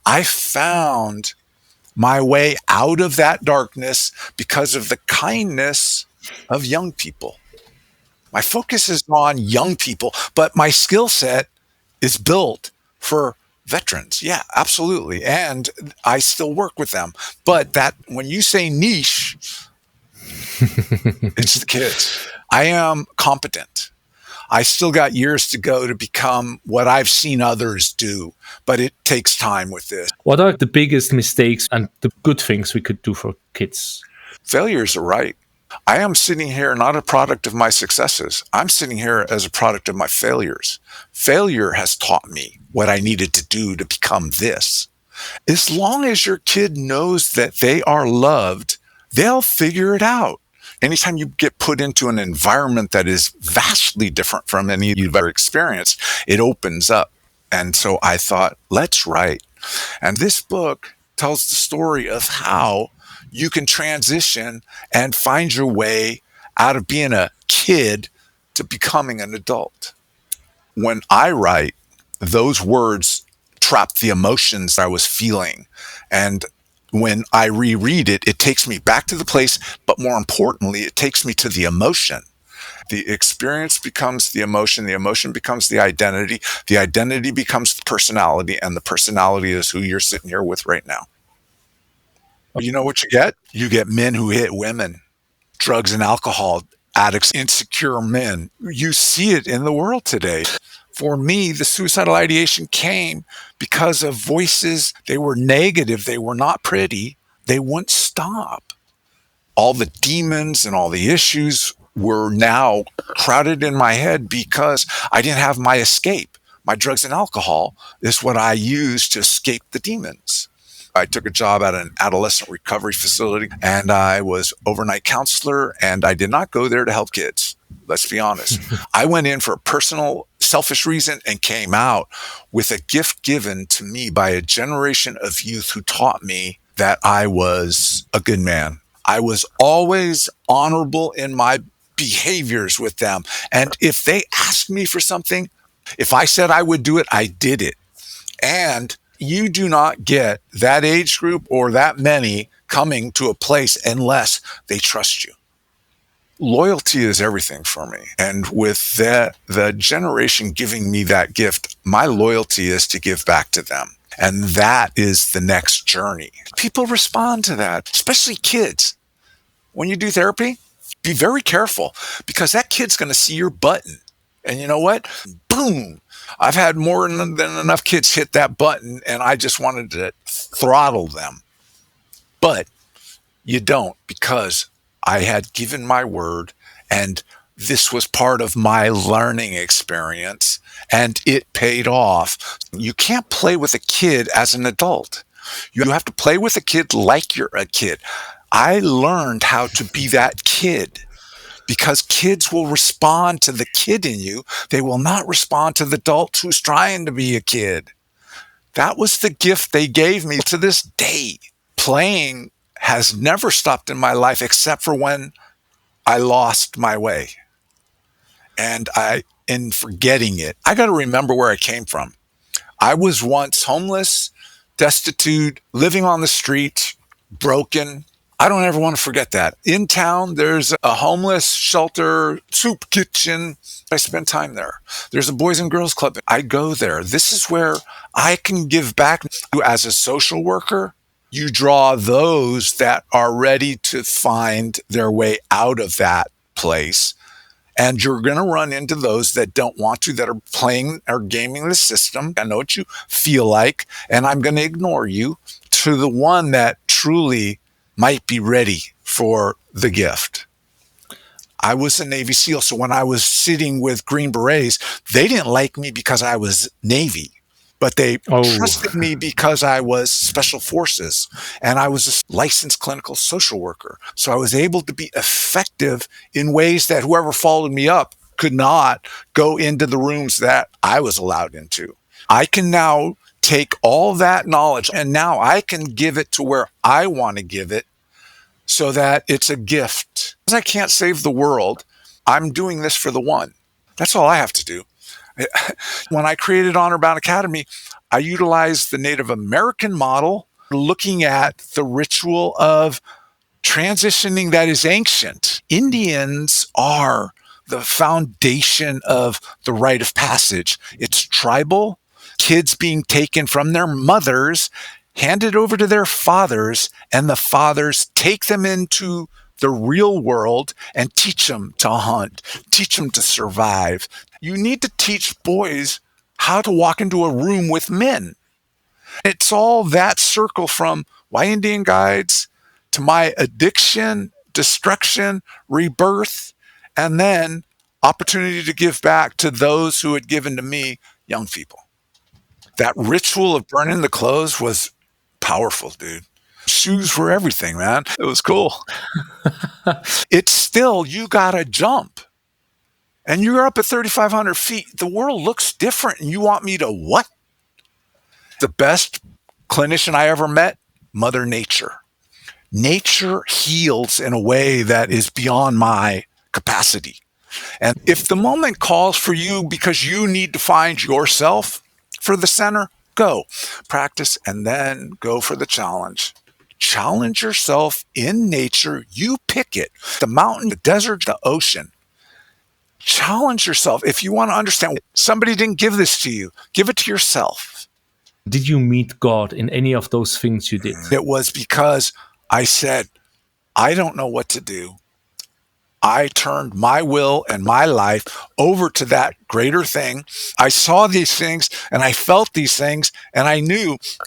I found my way out of that darkness because of the kindness of young people. My focus is on young people, but my skill set is built for veterans. Yeah, absolutely. And I still work with them. But that when you say niche, it's the kids. I am competent. I still got years to go to become what I've seen others do, but it takes time with this. What are the biggest mistakes and the good things we could do for kids? Failures are right. I am sitting here not a product of my successes. I'm sitting here as a product of my failures. Failure has taught me what I needed to do to become this. As long as your kid knows that they are loved, they'll figure it out. Anytime you get put into an environment that is vastly different from any you've ever experienced, it opens up. And so I thought, let's write. And this book tells the story of how you can transition and find your way out of being a kid to becoming an adult. When I write, those words trap the emotions I was feeling. And when I reread it, it takes me back to the place, but more importantly, it takes me to the emotion. The experience becomes the emotion becomes the identity becomes the personality, and the personality is who you're sitting here with right now. You know what you get? You get men who hit women, drugs and alcohol addicts, insecure men. You see it in the world today. For me, the suicidal ideation came because of voices. They were negative. They were not pretty. They wouldn't stop. All the demons and all the issues were now crowded in my head because I didn't have my escape. My drugs and alcohol is what I used to escape the demons. I took a job at an adolescent recovery facility, and I was overnight counselor, and I did not go there to help kids. Let's be honest. I went in for a personal, selfish reason and came out with a gift given to me by a generation of youth who taught me that I was a good man. I was always honorable in my behaviors with them. And if they asked me for something, if I said I would do it, I did it. And you do not get that age group or that many coming to a place unless they trust you. Loyalty is everything for me. And with the generation giving me that gift, my loyalty is to give back to them. And that is the next journey. People respond to that, especially kids. When you do therapy, be very careful because that kid's going to see your button. And you know what? Boom. I've had more than enough kids hit that button, and I just wanted to throttle them. But you don't, because I had given my word, and this was part of my learning experience, and it paid off. You can't play with a kid as an adult. You have to play with a kid like you're a kid. I learned how to be that kid. Because kids will respond to the kid in you. They will not respond to the adult who's trying to be a kid. That was the gift they gave me to this day. Playing has never stopped in my life except for when I lost my way. And in forgetting it, I got to remember where I came from. I was once homeless, destitute, living on the street, broken. I don't ever want to forget that. In town, there's a homeless shelter, soup kitchen. I spend time there. There's a Boys and Girls Club. I go there. This is where I can give back. As a social worker, you draw those that are ready to find their way out of that place. And you're going to run into those that don't want to, that are playing or gaming the system. I know what you feel like, and I'm going to ignore you, to the one that truly might be ready for the gift. I was a Navy SEAL, so when I was sitting with Green Berets, they didn't like me because I was Navy, but they trusted me because I was Special Forces, and I was a licensed clinical social worker. So I was able to be effective in ways that whoever followed me up could not go into the rooms that I was allowed into. I can now take all that knowledge, and now I can give it to where I want to give it so that it's a gift. Because I can't save the world, I'm doing this for the one. That's all I have to do. When I created Honor Bound Academy, I utilized the Native American model, looking at the ritual of transitioning that is ancient. Indians are the foundation of the rite of passage. It's tribal, kids being taken from their mothers, handed over to their fathers, and the fathers take them into the real world and teach them to hunt, teach them to survive. You need to teach boys how to walk into a room with men. It's all that circle from why Indian guides to my addiction, destruction, rebirth, and then opportunity to give back to those who had given to me, young people. That ritual of burning the clothes was powerful, dude. Shoes were everything, man. It was cool. It's still, you gotta jump. And you're up at 3,500 feet. The world looks different, and you want me to what? The best clinician I ever met, Mother Nature. Nature heals in a way that is beyond my capacity. And if the moment calls for you because you need to find yourself for the center, go. Practice and then go for the challenge. Challenge yourself in nature. You pick it. The mountain, the desert, the ocean. Challenge yourself. If you want to understand, somebody didn't give this to you, give it to yourself. Did you meet God in any of those things you did? It was because I said, I don't know what to do. I turned my will and my life over to that greater thing. I saw these things and I felt these things, and I knew I